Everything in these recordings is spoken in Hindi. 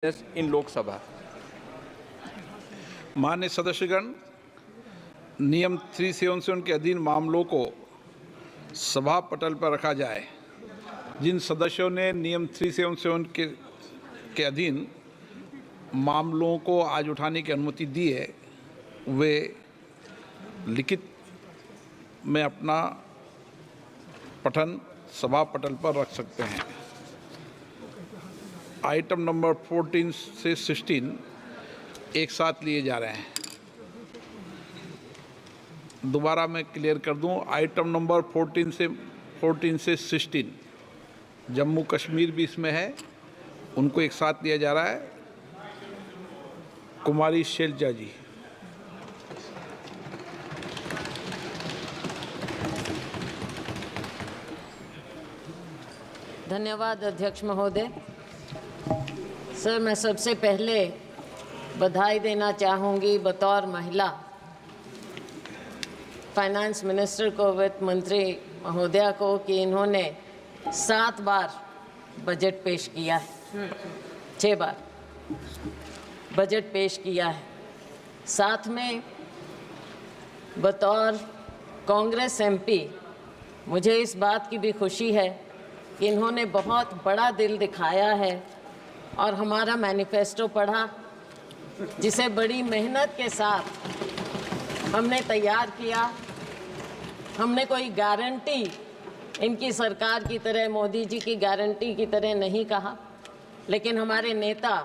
इन लोकसभा। मान्य सदस्यगण, नियम 377 के अधीन मामलों को सभा पटल पर रखा जाए। जिन सदस्यों ने नियम 377 के अधीन मामलों को आज उठाने की अनुमति दी है, वे लिखित में अपना पठन सभा पटल पर रख सकते हैं। आइटम नंबर 14 से 16 एक साथ लिए जा रहे हैं। दोबारा मैं क्लियर कर दूं, आइटम नंबर 14 से 16 जम्मू कश्मीर भी इसमें है, उनको एक साथ लिया जा रहा है। कुमारी शैलजा जी। धन्यवाद अध्यक्ष महोदय। सर, मैं सबसे पहले बधाई देना चाहूँगी बतौर महिला फाइनेंस मिनिस्टर को, वित्त मंत्री महोदया को, कि इन्होंने 7 बार बजट पेश किया है, 6 बार बजट पेश किया है। साथ में बतौर कांग्रेस एमपी मुझे इस बात की भी खुशी है कि इन्होंने बहुत बड़ा दिल दिखाया है और हमारा मैनिफेस्टो पढ़ा, जिसे बड़ी मेहनत के साथ हमने तैयार किया। हमने कोई गारंटी इनकी सरकार की तरह, मोदी जी की गारंटी की तरह नहीं कहा, लेकिन हमारे नेता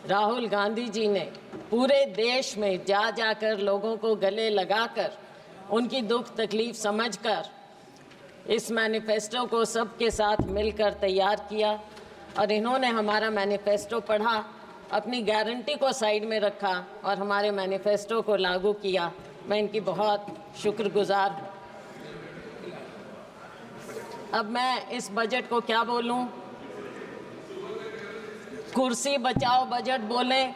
राहुल गांधी जी ने पूरे देश में जा जाकर लोगों को गले लगाकर उनकी दुख तकलीफ समझकर इस मैनिफेस्टो को सबके साथ मिलकर तैयार किया। और इन्होंने हमारा मैनिफेस्टो पढ़ा, अपनी गारंटी को साइड में रखा और हमारे मैनिफेस्टो को लागू किया। मैं इनकी बहुत शुक्रगुजार हूँ। अब मैं इस बजट को क्या बोलूँ? कुर्सी बचाओ बजट बोलें,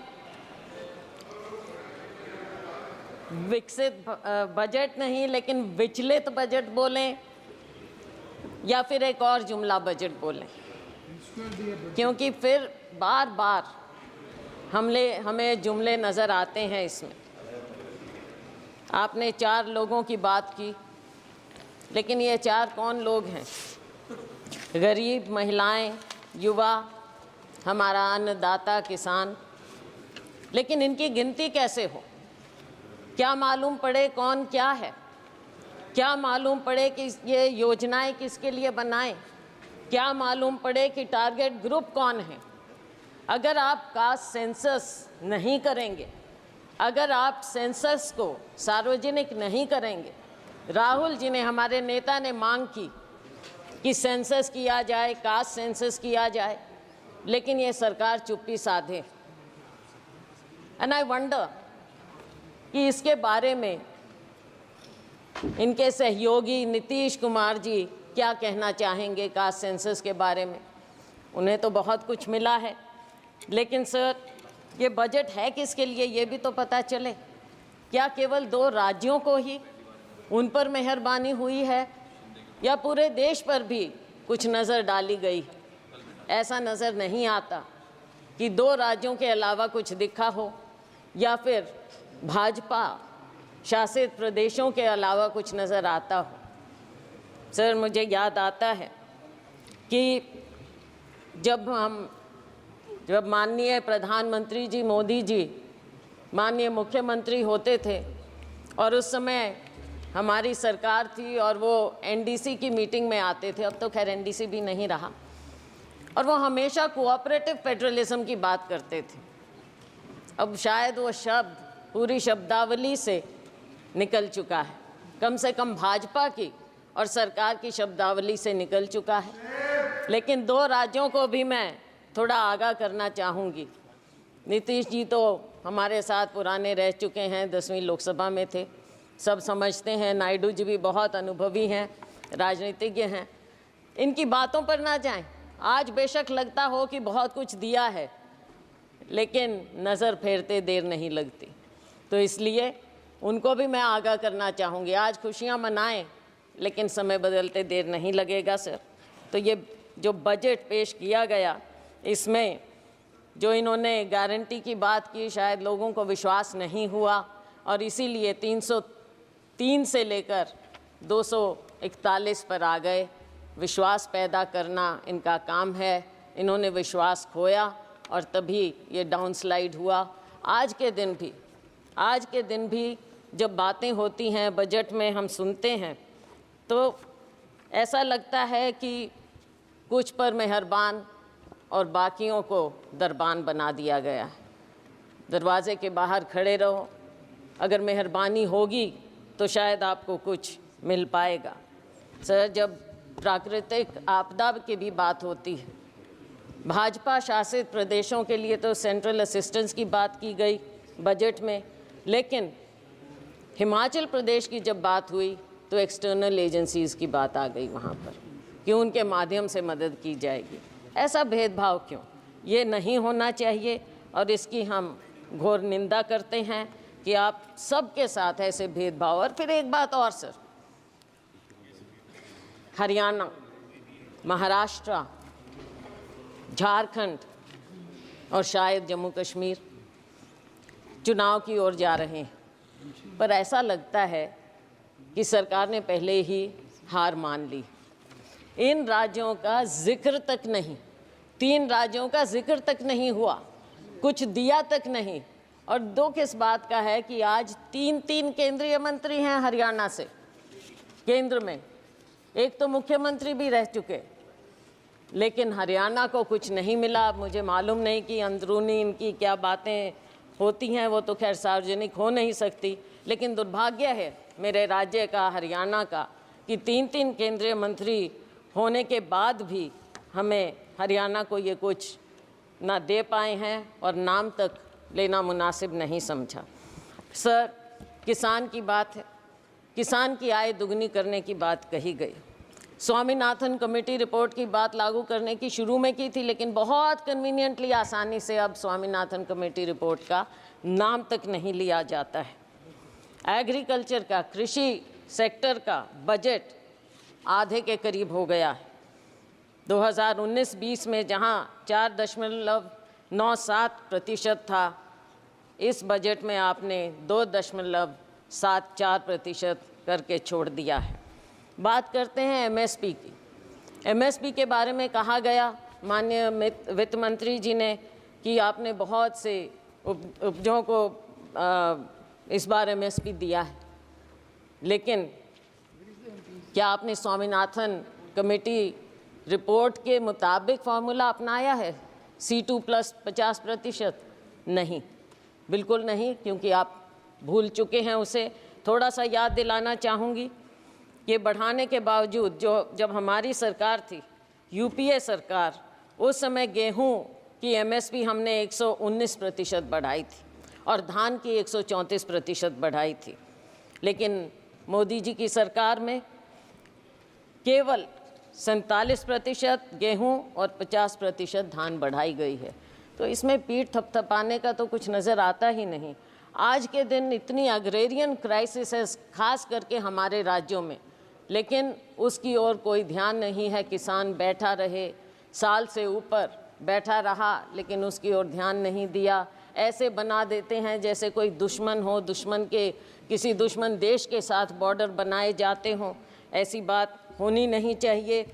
विकसित बजट नहीं लेकिन विचलित बजट बोलें, या फिर एक और जुमला बजट बोलें, क्योंकि फिर बार बार हमें जुमले नज़र आते हैं इसमें। आपने 4 लोगों की बात की, लेकिन ये 4 कौन लोग हैं? गरीब, महिलाएं, युवा, हमारा अन्नदाता किसान। लेकिन इनकी गिनती कैसे हो? क्या मालूम पड़े कौन क्या है? क्या मालूम पड़े कि ये योजनाएं किसके लिए बनाएं? क्या मालूम पड़े कि टारगेट ग्रुप कौन है? अगर आप कास्ट सेंसस नहीं करेंगे, अगर आप सेंसस को सार्वजनिक नहीं करेंगे, राहुल जी ने, हमारे नेता ने मांग की कि सेंसस किया जाए, कास्ट सेंसस किया जाए, लेकिन ये सरकार चुप्पी साधे। एंड आई वंडर कि इसके बारे में इनके सहयोगी नीतीश कुमार जी क्या कहना चाहेंगे कास्ट सेंसस के बारे में। उन्हें तो बहुत कुछ मिला है, लेकिन सर, ये बजट है किसके लिए ये भी तो पता चले। क्या केवल 2 राज्यों को ही उन पर मेहरबानी हुई है, या पूरे देश पर भी कुछ नज़र डाली गई? ऐसा नज़र नहीं आता कि 2 राज्यों के अलावा कुछ दिखा हो, या फिर भाजपा शासित प्रदेशों के अलावा कुछ नज़र आता हो। सर, मुझे याद आता है कि जब माननीय प्रधानमंत्री जी मोदी जी माननीय मुख्यमंत्री होते थे, और उस समय हमारी सरकार थी और वो एनडीसी की मीटिंग में आते थे। अब तो खैर एनडीसी भी नहीं रहा, और वो हमेशा कोऑपरेटिव फेडरलिज्म की बात करते थे। अब शायद वो शब्द पूरी शब्दावली से निकल चुका है, कम से कम भाजपा की और सरकार की शब्दावली से निकल चुका है। लेकिन 2 राज्यों को भी मैं थोड़ा आगाह करना चाहूँगी। नीतीश जी तो हमारे साथ पुराने रह चुके हैं, 10वीं लोकसभा में थे, सब समझते हैं। नायडू जी भी बहुत अनुभवी हैं, राजनीतिज्ञ हैं। इनकी बातों पर ना जाएं। आज बेशक लगता हो कि बहुत कुछ दिया है, लेकिन नज़र फेरते देर नहीं लगती, तो इसलिए उनको भी मैं आगाह करना चाहूँगी। आज खुशियाँ मनाएं, लेकिन समय बदलते देर नहीं लगेगा सर। तो ये जो बजट पेश किया गया, इसमें जो इन्होंने गारंटी की बात की, शायद लोगों को विश्वास नहीं हुआ और इसीलिए 303 से लेकर 241 पर आ गए। विश्वास पैदा करना इनका काम है, इन्होंने विश्वास खोया और तभी ये डाउनस्लाइड हुआ। आज के दिन भी जब बातें होती हैं बजट में, हम सुनते हैं तो ऐसा लगता है कि कुछ पर मेहरबान और बाकियों को दरबान बना दिया गया है। दरवाजे के बाहर खड़े रहो, अगर मेहरबानी होगी तो शायद आपको कुछ मिल पाएगा। सर, जब प्राकृतिक आपदा की भी बात होती है, भाजपा शासित प्रदेशों के लिए तो सेंट्रल असिस्टेंस की बात की गई बजट में, लेकिन हिमाचल प्रदेश की जब बात हुई तो एक्सटर्नल एजेंसीज़ की बात आ गई वहाँ पर कि उनके माध्यम से मदद की जाएगी। ऐसा भेदभाव क्यों? ये नहीं होना चाहिए और इसकी हम घोर निंदा करते हैं कि आप सबके साथ ऐसे भेदभाव। और फिर एक बात और सर, हरियाणा, महाराष्ट्र, झारखंड और शायद जम्मू कश्मीर चुनाव की ओर जा रहे हैं, पर ऐसा लगता है कि सरकार ने पहले ही हार मान ली। इन राज्यों का जिक्र तक नहीं, 3 राज्यों का जिक्र तक नहीं हुआ, कुछ दिया तक नहीं। और दुख इस बात का है कि आज 3 केंद्रीय मंत्री हैं हरियाणा से केंद्र में, एक तो मुख्यमंत्री भी रह चुके, लेकिन हरियाणा को कुछ नहीं मिला। मुझे मालूम नहीं कि अंदरूनी इनकी क्या बातें होती हैं, वो तो खैर सार्वजनिक हो नहीं सकती, लेकिन दुर्भाग्य है मेरे राज्य का, हरियाणा का, कि 3 केंद्रीय मंत्री होने के बाद भी हमें हरियाणा को ये कुछ ना दे पाए हैं और नाम तक लेना मुनासिब नहीं समझा। सर, किसान की बात है, किसान की आय दुगनी करने की बात कही गई। स्वामीनाथन कमेटी रिपोर्ट की बात लागू करने की शुरू में की थी, लेकिन बहुत कन्वीनियंटली आसानी से अब स्वामीनाथन कमेटी रिपोर्ट का नाम तक नहीं लिया जाता है। एग्रीकल्चर का, कृषि सेक्टर का बजट आधे के करीब हो गया है। 2019-20 में जहां 4.97% था, इस बजट में आपने 2.74% करके छोड़ दिया है। बात करते हैं एमएसपी की। एमएसपी के बारे में कहा गया माननीय वित्त मंत्री जी ने कि आपने बहुत से उपजों को इस बार एमएसपी दिया है, लेकिन क्या आपने स्वामीनाथन कमेटी रिपोर्ट के मुताबिक फार्मूला अपनाया है? C2 plus 50%? नहीं, बिल्कुल नहीं, क्योंकि आप भूल चुके हैं उसे। थोड़ा सा याद दिलाना चाहूँगी कि बढ़ाने के बावजूद जब हमारी सरकार थी, यूपीए सरकार, उस समय गेहूं की एमएसपी हमने 119% बढ़ाई थी और धान की 134% बढ़ाई थी, लेकिन मोदी जी की सरकार में केवल 47% गेहूं और 50% धान बढ़ाई गई है। तो इसमें पीठ थपथपाने का तो कुछ नज़र आता ही नहीं। आज के दिन इतनी अग्रेरियन क्राइसिस है, खास करके हमारे राज्यों में, लेकिन उसकी ओर कोई ध्यान नहीं है। किसान बैठा रहे, साल से ऊपर बैठा रहा, लेकिन उसकी ओर ध्यान नहीं दिया। ऐसे बना देते हैं जैसे कोई दुश्मन हो, किसी दुश्मन देश के साथ बॉर्डर बनाए जाते हों। ऐसी बात होनी नहीं चाहिए।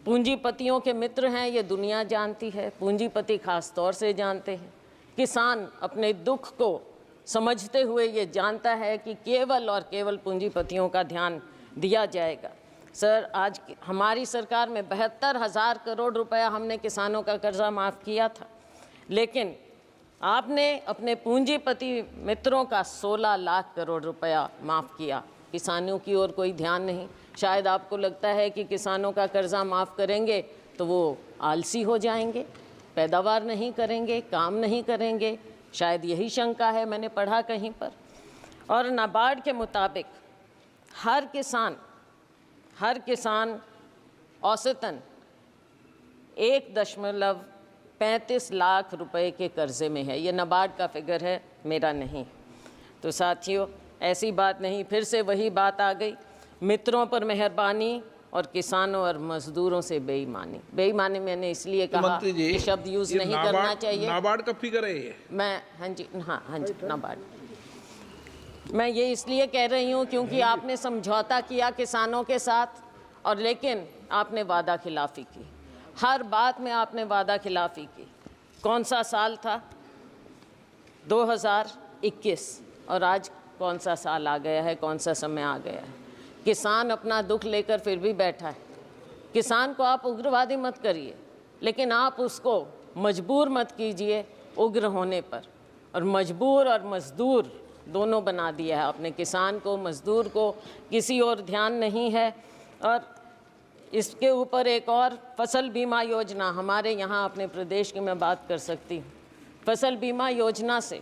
पूंजीपतियों के मित्र हैं, ये दुनिया जानती है, पूंजीपति खास तौर से जानते हैं। किसान अपने दुख को समझते हुए ये जानता है कि केवल और केवल पूंजीपतियों का ध्यान दिया जाएगा। सर, आज हमारी सरकार में 72,000 करोड़ रुपया हमने किसानों का कर्जा माफ़ किया था, लेकिन आपने अपने पूंजीपति मित्रों का 16 लाख करोड़ रुपया माफ़ किया। किसानों की ओर कोई ध्यान नहीं। शायद आपको लगता है कि किसानों का कर्जा माफ़ करेंगे तो वो आलसी हो जाएंगे, पैदावार नहीं करेंगे, काम नहीं करेंगे, शायद यही शंका है, मैंने पढ़ा कहीं पर। और नाबार्ड के मुताबिक हर किसान औसतन 1.35 लाख रुपए के कर्जे में है। ये नाबार्ड का फिगर है, मेरा नहीं। तो साथियों, ऐसी बात नहीं, फिर से वही बात आ गई। मित्रों पर मेहरबानी और किसानों और मजदूरों से बेईमानी। बेईमानी मैंने इसलिए कहा मंत्री जी, कि शब्द यूज ये नहीं करना चाहिए। नाबार्ड का फिगर है ये? मैं हाँ जी नाबार्ड। मैं ये इसलिए कह रही हूँ क्योंकि आपने समझौता किया किसानों के साथ, और लेकिन आपने वादा खिलाफी की। हर बात में आपने वादा खिलाफी की। कौन सा साल था? 2021, और आज कौन सा साल आ गया है, कौन सा समय आ गया है। किसान अपना दुख लेकर फिर भी बैठा है। किसान को आप उग्रवादी मत करिए, लेकिन आप उसको मजबूर मत कीजिए उग्र होने पर। और मजबूर और मजदूर दोनों बना दिया है आपने, किसान को, मजदूर को, किसी और ध्यान नहीं है। और इसके ऊपर एक और फसल बीमा योजना हमारे यहाँ अपने प्रदेश की मैं बात कर सकती हूँ। फसल बीमा योजना से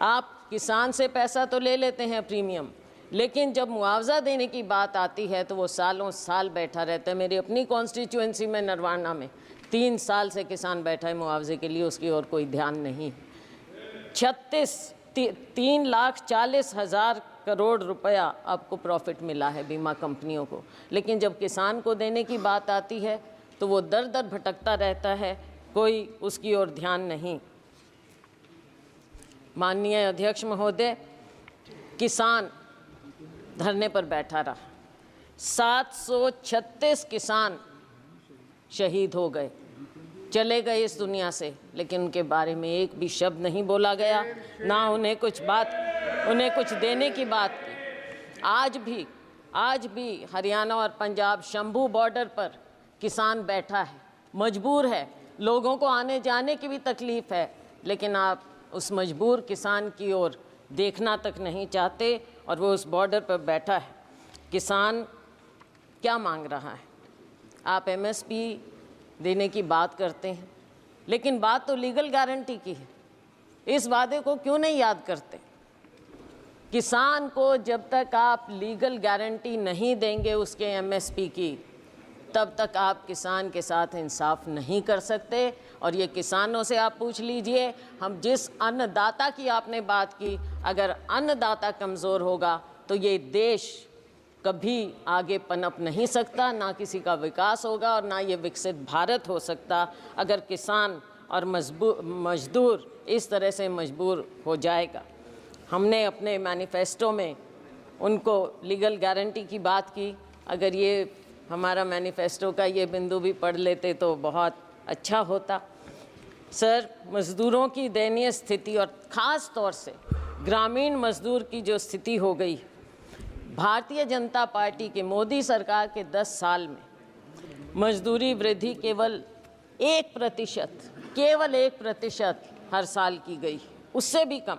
आप किसान से पैसा तो ले लेते हैं प्रीमियम, लेकिन जब मुआवजा देने की बात आती है तो वो सालों साल बैठा रहता है। मेरी अपनी कॉन्स्टिट्यूएंसी में नरवाना में 3 साल से किसान बैठा है मुआवजे के लिए, उसकी और कोई ध्यान नहीं। 3,40,000 करोड़ रुपया आपको प्रॉफिट मिला है बीमा कंपनियों को, लेकिन जब किसान को देने की बात आती है तो वो दर दर भटकता रहता है, कोई उसकी ओर ध्यान नहीं। माननीय अध्यक्ष महोदय, किसान धरने पर बैठा रहा। 736 किसान शहीद हो गए, चले गए इस दुनिया से, लेकिन उनके बारे में एक भी शब्द नहीं बोला गया, ना उन्हें कुछ देने की बात की। आज भी हरियाणा और पंजाब शंभू बॉर्डर पर किसान बैठा है, मजबूर है। लोगों को आने जाने की भी तकलीफ़ है, लेकिन आप उस मजबूर किसान की ओर देखना तक नहीं चाहते, और वो उस बॉर्डर पर बैठा है। किसान क्या मांग रहा है? आप MSP देने की बात करते हैं, लेकिन बात तो लीगल गारंटी की है। इस वादे को क्यों नहीं याद करते? किसान को जब तक आप लीगल गारंटी नहीं देंगे उसके MSP की, तब तक आप किसान के साथ इंसाफ नहीं कर सकते। और ये किसानों से आप पूछ लीजिए, हम जिस अन्नदाता की आपने बात की, अगर अन्नदाता कमज़ोर होगा तो ये देश कभी आगे पनप नहीं सकता, ना किसी का विकास होगा और ना ये विकसित भारत हो सकता, अगर किसान और मजदूर इस तरह से मजबूर हो जाएगा। हमने अपने मैनिफेस्टो में उनको लीगल गारंटी की बात की। अगर ये हमारा मैनिफेस्टो का ये बिंदु भी पढ़ लेते तो बहुत अच्छा होता। सर, मज़दूरों की दयनीय स्थिति और ख़ास तौर से ग्रामीण मज़दूर की जो स्थिति हो गई, भारतीय जनता पार्टी के मोदी सरकार के 10 साल में मजदूरी वृद्धि केवल 1% हर साल की गई, उससे भी कम।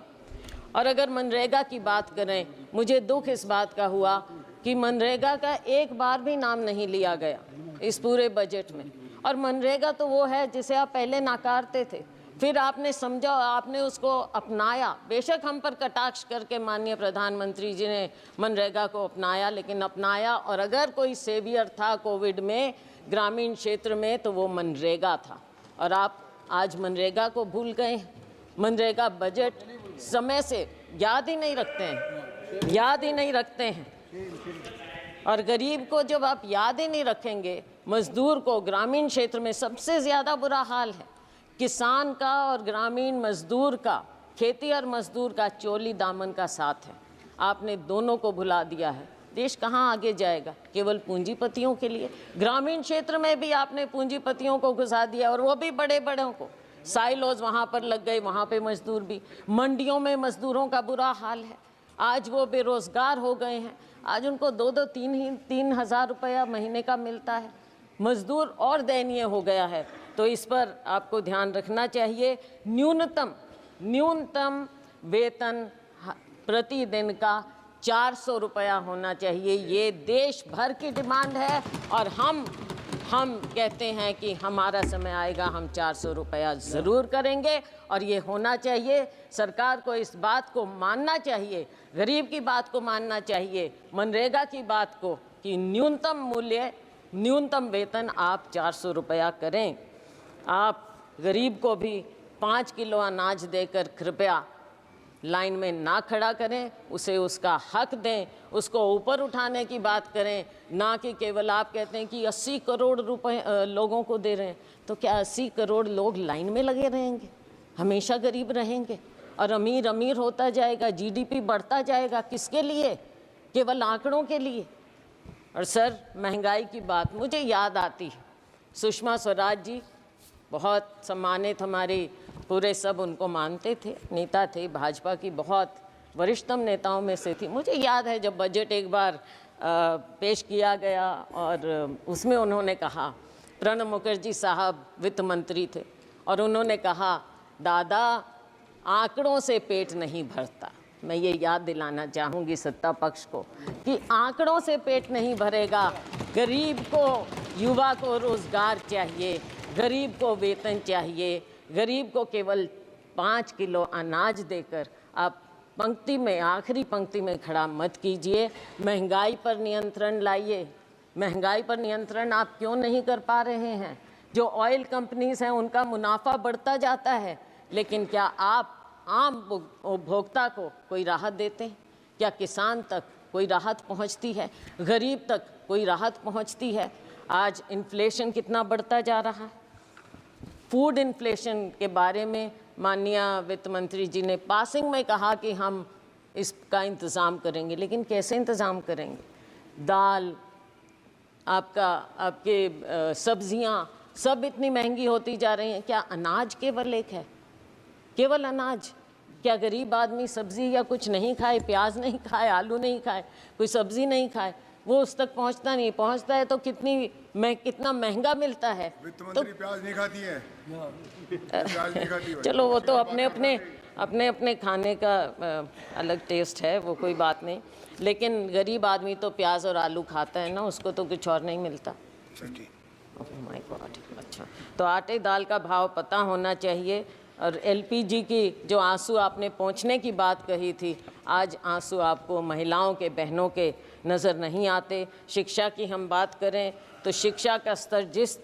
और अगर मनरेगा की बात करें, मुझे दुख इस बात का हुआ कि मनरेगा का एक बार भी नाम नहीं लिया गया इस पूरे बजट में। और मनरेगा तो वो है जिसे आप पहले नकारते थे, फिर आपने समझा, आपने उसको अपनाया। बेशक हम पर कटाक्ष करके माननीय प्रधानमंत्री जी ने मनरेगा को अपनाया, लेकिन अपनाया। और अगर कोई सेवियर था कोविड में ग्रामीण क्षेत्र में तो वो मनरेगा था, और आप आज मनरेगा को भूल गए। मनरेगा बजट समय से याद ही नहीं रखते हैं। और गरीब को जब आप याद ही नहीं रखेंगे, मजदूर को ग्रामीण क्षेत्र में सबसे ज़्यादा बुरा हाल है। किसान का और ग्रामीण मजदूर का, खेती और मजदूर का चोली दामन का साथ है। आपने दोनों को भुला दिया है। देश कहाँ आगे जाएगा? केवल पूंजीपतियों के लिए। ग्रामीण क्षेत्र में भी आपने पूंजीपतियों को घुसा दिया, और वो भी बड़े बड़ों को। साइलोज वहाँ पर लग गए, वहाँ पे मजदूर भी। मंडियों में मजदूरों का बुरा हाल है। आज वो बेरोजगार हो गए हैं। आज उनको 2-3 हज़ार रुपया महीने का मिलता है। मजदूर और दयनीय हो गया है। तो इस पर आपको ध्यान रखना चाहिए। न्यूनतम वेतन प्रतिदिन का 400 रुपया होना चाहिए। ये देश भर की डिमांड है, और हम कहते हैं कि हमारा समय आएगा, हम 400 रुपया ज़रूर करेंगे, और ये होना चाहिए। सरकार को इस बात को मानना चाहिए, गरीब की बात को मानना चाहिए, मनरेगा की बात को, कि न्यूनतम वेतन आप 400 रुपया करें। आप गरीब को भी 5 किलो अनाज देकर कृपया लाइन में ना खड़ा करें, उसे उसका हक दें, उसको ऊपर उठाने की बात करें, ना कि केवल आप कहते हैं कि 80 करोड़ रुपए लोगों को दे रहे हैं। तो क्या 80 करोड़ लोग लाइन में लगे रहेंगे? हमेशा गरीब रहेंगे और अमीर अमीर होता जाएगा, जीडीपी बढ़ता जाएगा। किसके लिए? केवल आंकड़ों के लिए। और सर, महंगाई की बात मुझे याद आती है, सुषमा स्वराज जी बहुत सम्मानित, हमारे पूरे सब उनको मानते थे, नेता थे, भाजपा की बहुत वरिष्ठतम नेताओं में से थी। मुझे याद है जब बजट एक बार पेश किया गया और उसमें उन्होंने कहा, प्रणब मुखर्जी साहब वित्त मंत्री थे, और उन्होंने कहा, दादा आंकड़ों से पेट नहीं भरता। मैं ये याद दिलाना चाहूँगी सत्ता पक्ष को कि आंकड़ों से पेट नहीं भरेगा। गरीब को, युवा को रोज़गार चाहिए, गरीब को वेतन चाहिए, गरीब को केवल 5 किलो अनाज देकर आप पंक्ति में, आखिरी पंक्ति में खड़ा मत कीजिए। महंगाई पर नियंत्रण लाइए। महंगाई पर नियंत्रण आप क्यों नहीं कर पा रहे हैं? जो ऑयल कंपनीज हैं उनका मुनाफा बढ़ता जाता है, लेकिन क्या आप आम उपभोक्ता को कोई राहत देते हैं? क्या किसान तक कोई राहत पहुंचती है? गरीब तक कोई राहत पहुंचती है? आज इन्फ्लेशन कितना बढ़ता जा रहा है। फूड इन्फ्लेशन के बारे में माननीय वित्त मंत्री जी ने पासिंग में कहा कि हम इसका इंतज़ाम करेंगे, लेकिन कैसे इंतज़ाम करेंगे? दाल, आपके सब्जियां सब इतनी महंगी होती जा रही हैं। क्या अनाज केवल एक है? केवल अनाज? क्या गरीब आदमी सब्जी या कुछ नहीं खाए, प्याज नहीं खाए, आलू नहीं खाए, कोई सब्जी नहीं खाए, वो उस तक पहुंचता नहीं? पहुंचता है तो कितना महंगा मिलता है। वित्त मंत्री प्याज नहीं खाती है। प्याज नहीं खाती है। चलो, वो तो अपने अपने खाने का अलग टेस्ट है, वो कोई बात नहीं, लेकिन गरीब आदमी तो प्याज और आलू खाता है ना, उसको तो कुछ और नहीं मिलता। My God. अच्छा, तो आटे दाल का भाव पता होना चाहिए। और एलपीजी की जो आंसू आपने पहुंचने की बात कही थी, आज आंसू आपको महिलाओं के, बहनों के नज़र नहीं आते। शिक्षा की हम बात करें तो शिक्षा का स्तर जिस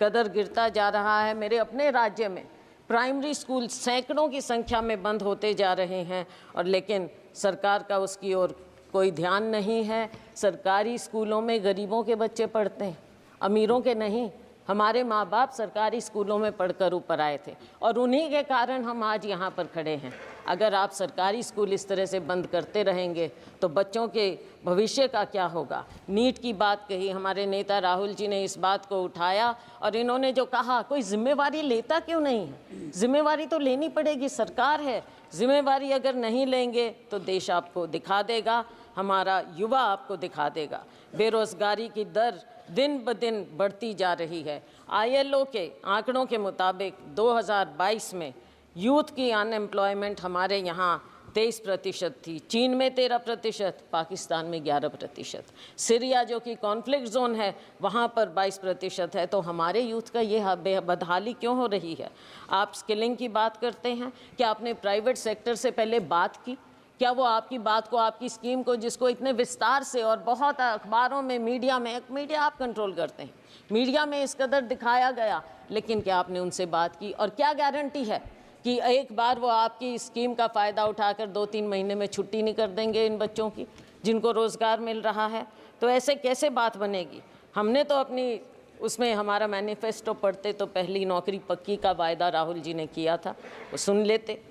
कदर गिरता जा रहा है, मेरे अपने राज्य में प्राइमरी स्कूल सैकड़ों की संख्या में बंद होते जा रहे हैं, और लेकिन सरकार का उसकी ओर कोई ध्यान नहीं है। सरकारी स्कूलों में गरीबों के बच्चे पढ़ते हैं, अमीरों के नहीं। हमारे माँ बाप सरकारी स्कूलों में पढ़कर ऊपर आए थे, और उन्हीं के कारण हम आज यहाँ पर खड़े हैं। अगर आप सरकारी स्कूल इस तरह से बंद करते रहेंगे तो बच्चों के भविष्य का क्या होगा? नीट की बात कही, हमारे नेता राहुल जी ने इस बात को उठाया, और इन्होंने जो कहा, कोई जिम्मेवारी लेता क्यों नहीं है? जिम्मेवारी तो लेनी पड़ेगी, सरकार है। जिम्मेवारी अगर नहीं लेंगे तो देश आपको दिखा देगा, हमारा युवा आपको दिखा देगा। बेरोजगारी की दर दिन ब दिन बढ़ती जा रही है। ILO के आंकड़ों के मुताबिक 2022 में यूथ की अनएम्प्लॉयमेंट हमारे यहाँ 23% थी, चीन में 13%, पाकिस्तान में 11%। सीरिया जो कि कॉन्फ्लिक्ट जोन है वहाँ पर 22% है। तो हमारे यूथ का ये बदहाली क्यों हो रही है? आप स्किलिंग की बात करते हैं, क्या आपने प्राइवेट सेक्टर से पहले बात की? क्या वो आपकी बात को, आपकी स्कीम को, जिसको इतने विस्तार से और बहुत अखबारों में, मीडिया आप कंट्रोल करते हैं, मीडिया में इस कदर दिखाया गया, लेकिन क्या आपने उनसे बात की? और क्या गारंटी है कि एक बार वो आपकी स्कीम का फ़ायदा उठाकर 2-3 महीने में छुट्टी नहीं कर देंगे इन बच्चों की, जिनको रोज़गार मिल रहा है? तो ऐसे कैसे बात बनेगी? हमने तो अपनी उसमें, हमारा मैनिफेस्टो पढ़ते तो पहली नौकरी पक्की का वायदा राहुल जी ने किया था, वो सुन लेते।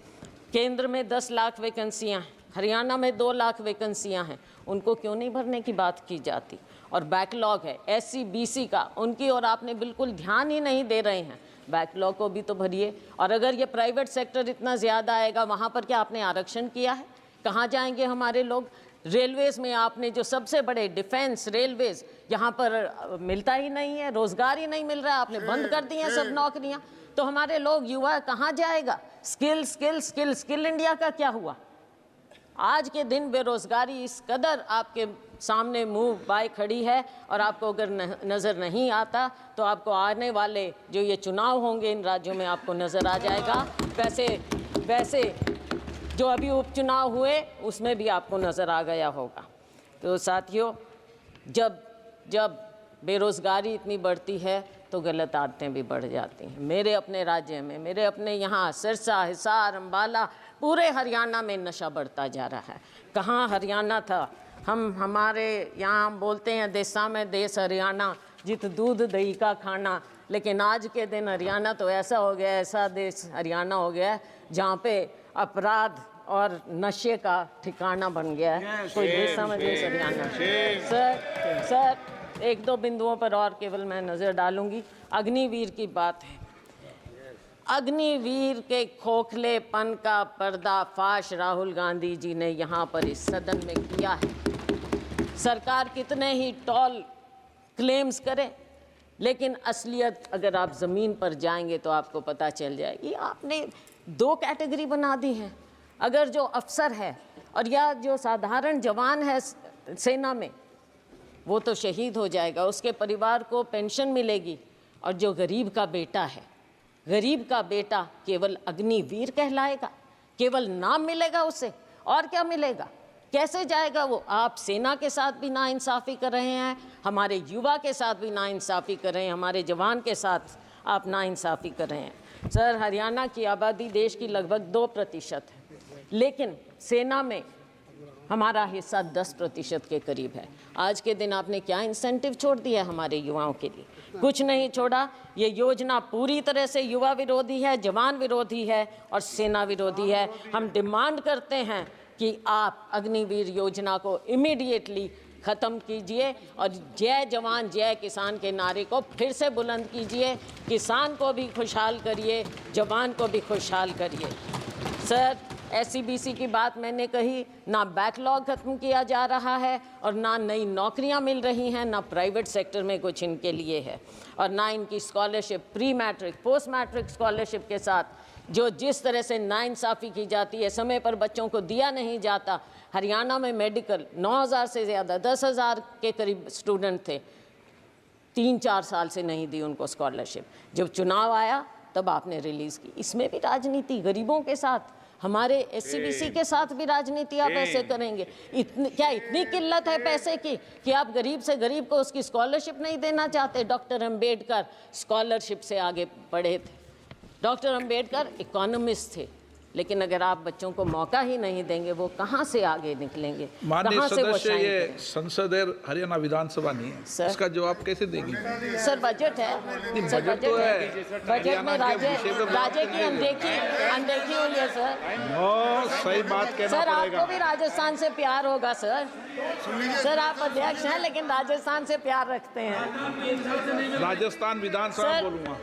केंद्र में 10 लाख वैकेंसियाँ हैं, हरियाणा में 2 लाख वैकेंसियाँ हैं, उनको क्यों नहीं भरने की बात की जाती? और बैकलॉग है SC BC का, उनकी और आपने बिल्कुल ध्यान ही नहीं दे रहे हैं। बैकलॉग को भी तो भरिए। और अगर ये प्राइवेट सेक्टर इतना ज़्यादा आएगा, वहाँ पर क्या आपने आरक्षण किया है? कहाँ जाएंगे हमारे लोग? रेलवेज़ में आपने जो सबसे बड़े डिफेंस रेलवेज़, यहाँ पर मिलता ही नहीं है, रोज़गार ही नहीं मिल रहा है, आपने बंद कर दी हैं सब नौकरियाँ। तो हमारे लोग, युवा कहाँ जाएगा? स्किल इंडिया का क्या हुआ? आज के दिन बेरोजगारी इस कदर आपके सामने मुंह बाय खड़ी है, और आपको अगर नज़र नहीं आता तो आपको आने वाले जो ये चुनाव होंगे इन राज्यों में आपको नज़र आ जाएगा। वैसे जो अभी उपचुनाव हुए उसमें भी आपको नज़र आ गया होगा। तो साथियों, जब बेरोज़गारी इतनी बढ़ती है तो तो गलत आदतें भी बढ़ जाती हैं। मेरे अपने राज्य में, मेरे अपने यहाँ सिरसा, हिसार, अम्बाला, पूरे हरियाणा में नशा बढ़ता जा रहा है। कहाँ हरियाणा था? हमारे यहाँ बोलते हैं देशा में देश हरियाणा, जित दूध दही का खाना। लेकिन आज के दिन हरियाणा तो ऐसा हो गया, ऐसा देश हरियाणा हो गया है जहाँ पे अपराध और नशे का ठिकाना बन गया है। कोई देशा में देश हरियाणा। सर एक दो बिंदुओं पर और केवल मैं नज़र डालूंगी। अग्निवीर की बात है। अग्निवीर के खोखलेपन का पर्दाफाश राहुल गांधी जी ने यहाँ पर इस सदन में किया है। सरकार कितने ही टॉल क्लेम्स करे, लेकिन असलियत अगर आप ज़मीन पर जाएंगे तो आपको पता चल जाएगी। आपने दो कैटेगरी बना दी है। अगर जो अफसर है और या जो साधारण जवान है सेना में, वो तो शहीद हो जाएगा, उसके परिवार को पेंशन मिलेगी। और जो गरीब का बेटा है, गरीब का बेटा केवल अग्निवीर कहलाएगा, केवल नाम मिलेगा उसे, और क्या मिलेगा? कैसे जाएगा वो? आप सेना के साथ भी नाइंसाफ़ी कर रहे हैं, हमारे युवा के साथ भी नाइंसाफ़ी कर रहे हैं, हमारे जवान के साथ आप नाइंसाफ़ी कर रहे हैं। सर, हरियाणा की आबादी देश की लगभग 2% है, लेकिन सेना में हमारा हिस्सा 10% के करीब है। आज के दिन आपने क्या इंसेंटिव छोड़ दिया है हमारे युवाओं के लिए? कुछ नहीं छोड़ा। ये योजना पूरी तरह से युवा विरोधी है, जवान विरोधी है और सेना विरोधी है। हम डिमांड करते हैं कि आप अग्निवीर योजना को इमीडिएटली ख़त्म कीजिए और जय जवान जय किसान के नारे को फिर से बुलंद कीजिए। किसान को भी खुशहाल करिए, जवान को भी खुशहाल करिए। सर, SCBC की बात मैंने कही, ना बैकलॉग ख़त्म किया जा रहा है और ना नई नौकरियां मिल रही हैं, ना प्राइवेट सेक्टर में कुछ इनके लिए है, और ना इनकी scholarship, pre matric, post matric scholarship के साथ जो जिस तरह से नाइंसाफ़ी की जाती है, समय पर बच्चों को दिया नहीं जाता। हरियाणा में मेडिकल 9,000 से ज़्यादा, 10,000 के करीब स्टूडेंट थे, 3-4 साल से नहीं दी उनको स्कॉलरशिप। जब चुनाव आया तब आपने रिलीज़ की। इसमें भी राजनीति, गरीबों के साथ, हमारे SCBC के साथ भी राजनीति आप ऐसे करेंगे? क्या इतनी किल्लत है पैसे की कि आप गरीब से गरीब को उसकी स्कॉलरशिप नहीं देना चाहते? डॉक्टर अंबेडकर स्कॉलरशिप से आगे बढ़े थे। डॉक्टर अंबेडकर इकोनॉमिस्ट थे, लेकिन अगर आप बच्चों को मौका ही नहीं देंगे, वो कहाँ से आगे निकलेंगे? माननीय सदस्य, ये संसद है, हरियाणा विधानसभा नहीं है, इसका जवाब कैसे देंगी? सर, बजट है, सर, बजट तो है। बजट में राज्य की अनदेखी हुई है सर। सही बात कहना सर, पड़ेगा। आपको भी राजस्थान से प्यार होगा सर। सर, आप अध्यक्ष हैं लेकिन राजस्थान से प्यार रखते हैं। राजस्थान विधानसभा बोलूँगा।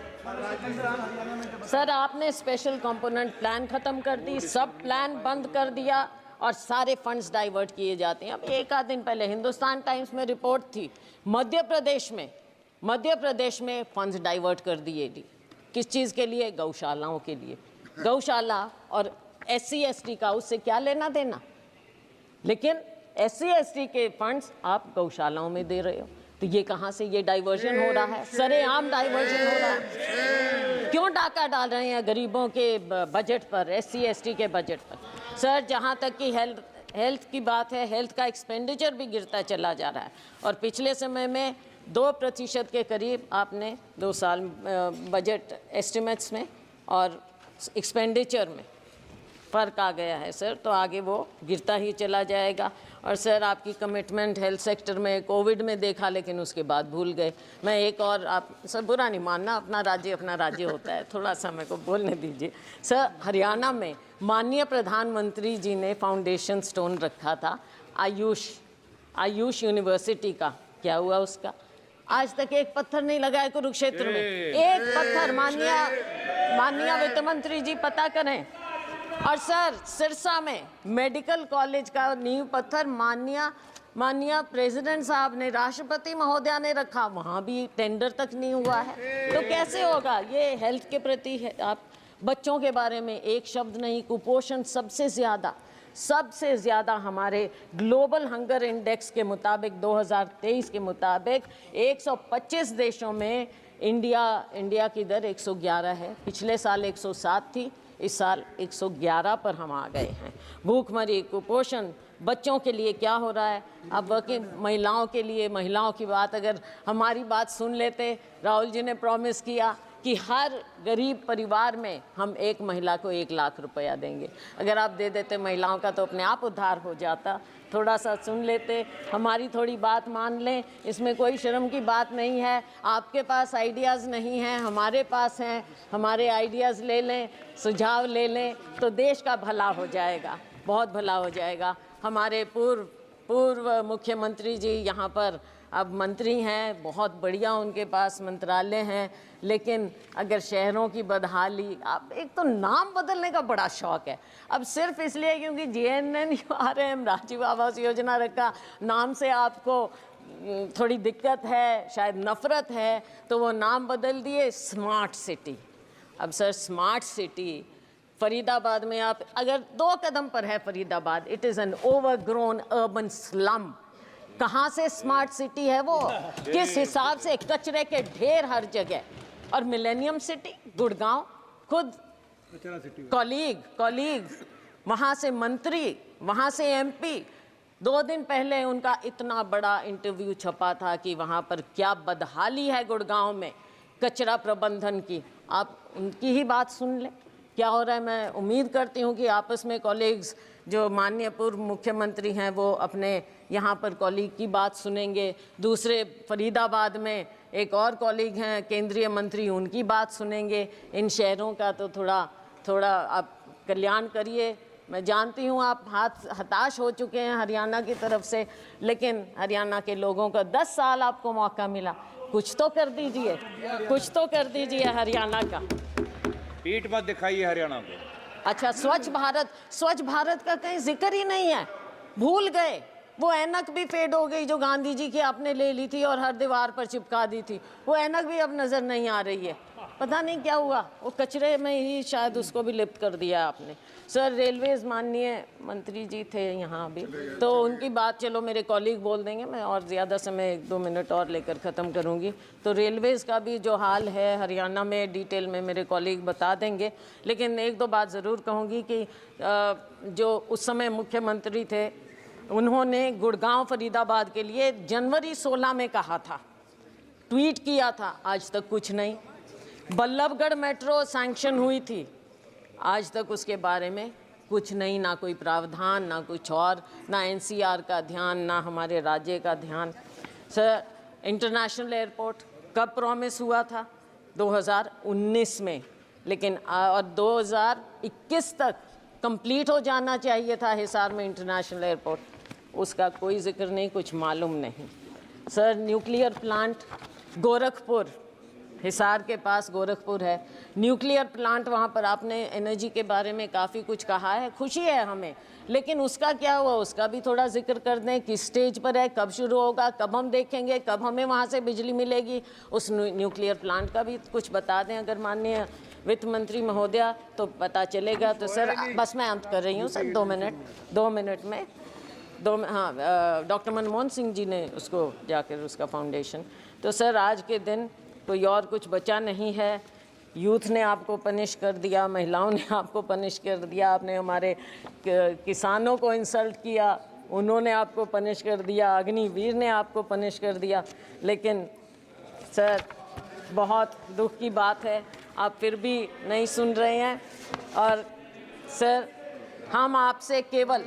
सर, आपने स्पेशल कंपोनेंट प्लान खत्म कर दी, सब प्लान बंद कर दिया और सारे फंड्स डाइवर्ट किए जाते हैं। अब एक आध दिन पहले हिंदुस्तान टाइम्स में रिपोर्ट थी, मध्य प्रदेश में फंड्स डाइवर्ट कर दिए। किस चीज़ के लिए? गौशालाओं के लिए। गौशाला और SC/ST का उससे क्या लेना देना? लेकिन SC/ST के फंड्स आप गौशालाओं में दे रहे हो, तो ये कहाँ से ये डाइवर्जन हो रहा है? सरेआम डाइवर्जन हो रहा है। क्यों डाका डाल रहे हैं गरीबों के बजट पर, SC/ST के बजट पर? सर, जहाँ तक कि हेल्थ की बात है, हेल्थ का एक्सपेंडिचर भी गिरता चला जा रहा है और पिछले समय में 2% के करीब आपने 2 साल बजट एस्टिमेट्स में और एक्सपेंडिचर में फ़र्क आ गया है सर, तो आगे वो गिरता ही चला जाएगा। और सर, आपकी कमिटमेंट हेल्थ सेक्टर में कोविड में देखा, लेकिन उसके बाद भूल गए। मैं एक और, आप सर बुरा नहीं मानना, अपना राज्य होता है, थोड़ा सा मेरे को बोलने दीजिए। सर, हरियाणा में माननीय प्रधानमंत्री जी ने फाउंडेशन स्टोन रखा था आयुष यूनिवर्सिटी का, क्या हुआ उसका? आज तक एक पत्थर नहीं लगा है कुरुक्षेत्र में, एक पत्थर। माननीय वित्त मंत्री जी पता करें। और सर, सिरसा में मेडिकल कॉलेज का नींव पत्थर माननीय प्रेसिडेंट साहब ने, राष्ट्रपति महोदया ने रखा, वहाँ भी टेंडर तक नहीं हुआ है। तो कैसे होगा? ये हेल्थ के प्रति है। आप बच्चों के बारे में एक शब्द नहीं। कुपोषण सबसे ज़्यादा हमारे ग्लोबल हंगर इंडेक्स के मुताबिक 2023 के मुताबिक 125 देशों में इंडिया की दर 111 है। पिछले साल 107 थी, इस साल 111 पर हम आ गए हैं। भूखमरी, कुपोषण, बच्चों के लिए क्या हो रहा है, अब वर्किंग महिलाओं के लिए, महिलाओं की बात अगर हमारी बात सुन लेते, राहुल जी ने प्रॉमिस किया कि हर गरीब परिवार में हम एक महिला को 1 लाख रुपया देंगे, अगर आप दे देते महिलाओं का तो अपने आप उद्धार हो जाता। थोड़ा सा सुन लेते, हमारी थोड़ी बात मान लें, इसमें कोई शर्म की बात नहीं है। आपके पास आइडियाज़ नहीं हैं, हमारे पास हैं, हमारे आइडियाज़ ले लें, सुझाव ले लें तो देश का भला हो जाएगा, बहुत भला हो जाएगा। हमारे पूर्व मुख्यमंत्री जी यहाँ पर अब मंत्री हैं, बहुत बढ़िया उनके पास मंत्रालय हैं, लेकिन अगर शहरों की बदहाली, आप एक तो नाम बदलने का बड़ा शौक है, अब सिर्फ इसलिए क्योंकि JNNURM राजीव आवास योजना रखा, नाम से आपको थोड़ी दिक्कत है, शायद नफरत है, तो वो नाम बदल दिए स्मार्ट सिटी। अब सर स्मार्ट सिटी फरीदाबाद में आप अगर 2 कदम पर है Faridabad, it is an overgrown urban slum. कहाँ से स्मार्ट सिटी है वो, किस हिसाब से, कचरे के ढेर हर जगह। और मिलेनियम सिटी गुड़गांव, खुद कॉलीग वहाँ से मंत्री, वहाँ से MP, 2 दिन पहले उनका इतना बड़ा इंटरव्यू छपा था कि वहाँ पर क्या बदहाली है गुड़गांव में कचरा प्रबंधन की। आप उनकी ही बात सुन लें क्या हो रहा है। मैं उम्मीद करती हूँ कि आपस में कॉलीग्स जो माननीय पूर्व मुख्यमंत्री हैं वो अपने यहाँ पर कॉलीग की बात सुनेंगे, दूसरे फरीदाबाद में एक और कॉलीग हैं केंद्रीय मंत्री, उनकी बात सुनेंगे। इन शहरों का तो थोड़ा आप कल्याण करिए। मैं जानती हूँ आप हताश हो चुके हैं हरियाणा की तरफ से, लेकिन हरियाणा के लोगों का 10 साल आपको मौका मिला, कुछ तो कर दीजिए, कुछ तो कर दीजिए हरियाणा का। पीठ मत दिखाइए हरियाणा को। अच्छा, स्वच्छ भारत का कहीं जिक्र ही नहीं है, भूल गए। वो ऐनक भी फेड हो गई जो गांधी जी की आपने ले ली थी और हर दीवार पर चिपका दी थी, वो ऐनक भी अब नज़र नहीं आ रही है, पता नहीं क्या हुआ, वो कचरे में ही शायद उसको भी लिप्त कर दिया आपने। सर रेलवेज़, माननीय मंत्री जी थे यहाँ भी, तो उनकी बात चलो मेरे कॉलीग बोल देंगे, मैं और ज़्यादा समय 1-2 मिनट और लेकर ख़त्म करूँगी। तो रेलवेज़ का भी जो हाल है हरियाणा में डिटेल में मेरे कॉलीग बता देंगे, लेकिन 1-2 बात ज़रूर कहूँगी कि जो उस समय मुख्यमंत्री थे उन्होंने गुड़गांव फरीदाबाद के लिए जनवरी 16 में कहा था, ट्वीट किया था, आज तक कुछ नहीं। बल्लभगढ़ मेट्रो सैंक्शन हुई थी, आज तक उसके बारे में कुछ नहीं, ना कोई प्रावधान, ना कुछ और, ना NCR का ध्यान, ना हमारे राज्य का ध्यान। सर इंटरनेशनल एयरपोर्ट कब प्रॉमिस हुआ था? 2019 में, लेकिन और 2021 तक कंप्लीट हो जाना चाहिए था हिसार में इंटरनेशनल एयरपोर्ट, उसका कोई जिक्र नहीं, कुछ मालूम नहीं। Sir nuclear plant Gorakhpur, Hisar के पास गोरखपुर है, न्यूक्लियर प्लांट, वहाँ पर आपने एनर्जी के बारे में काफ़ी कुछ कहा है, खुशी है हमें, लेकिन उसका क्या हुआ, उसका भी थोड़ा जिक्र कर दें, किस स्टेज पर है, कब शुरू होगा, कब हम देखेंगे, कब हमें वहाँ से बिजली मिलेगी, उस न्यूक्लियर प्लांट का भी कुछ बता दें अगर माननीय वित्त मंत्री महोदया, तो पता चलेगा। तो सर बस मैं अंत कर रही हूँ सर, 2 मिनट में हाँ, डॉक्टर मनमोहन सिंह जी ने उसको जाकर उसका फाउंडेशन, तो सर आज के दिन कोई और कुछ बचा नहीं है, यूथ ने आपको पनिश कर दिया, महिलाओं ने आपको पनिश कर दिया, आपने हमारे किसानों को इंसल्ट किया, उन्होंने आपको पनिश कर दिया, अग्निवीर ने आपको पनिश कर दिया, लेकिन सर बहुत दुख की बात है आप फिर भी नहीं सुन रहे हैं। और सर हम आपसे केवल,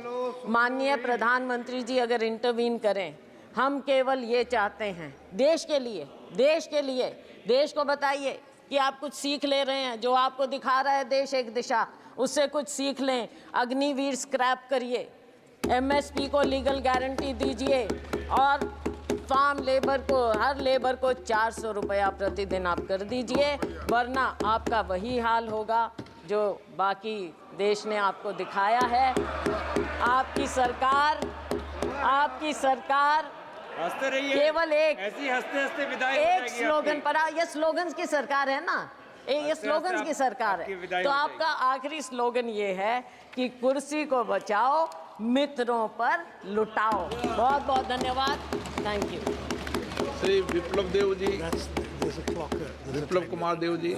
माननीय प्रधानमंत्री जी अगर इंटरवीन करें, हम केवल ये चाहते हैं देश के लिए, देश को बताइए कि आप कुछ सीख ले रहे हैं, जो आपको दिखा रहा है देश एक दिशा, उससे कुछ सीख लें। अग्निवीर स्क्रैप करिए, MSP को लीगल गारंटी दीजिए और फार्म लेबर को, हर लेबर को 400 रुपया प्रतिदिन आप कर दीजिए, वरना आपका वही हाल होगा जो बाकी देश ने आपको दिखाया है। आपकी सरकार हंसते रहिए, केवल ऐसी हंसते विदाई एक स्लोगन पर, ये स्लोगन्स की सरकार है ना, ये स्लोगन्स की सरकार है, तो आपका आखिरी स्लोगन ये है कि कुर्सी को बचाओ, मित्रों पर लुटाओ। बहुत बहुत धन्यवाद, thank you. Shri Biplab Kumar Deb ji.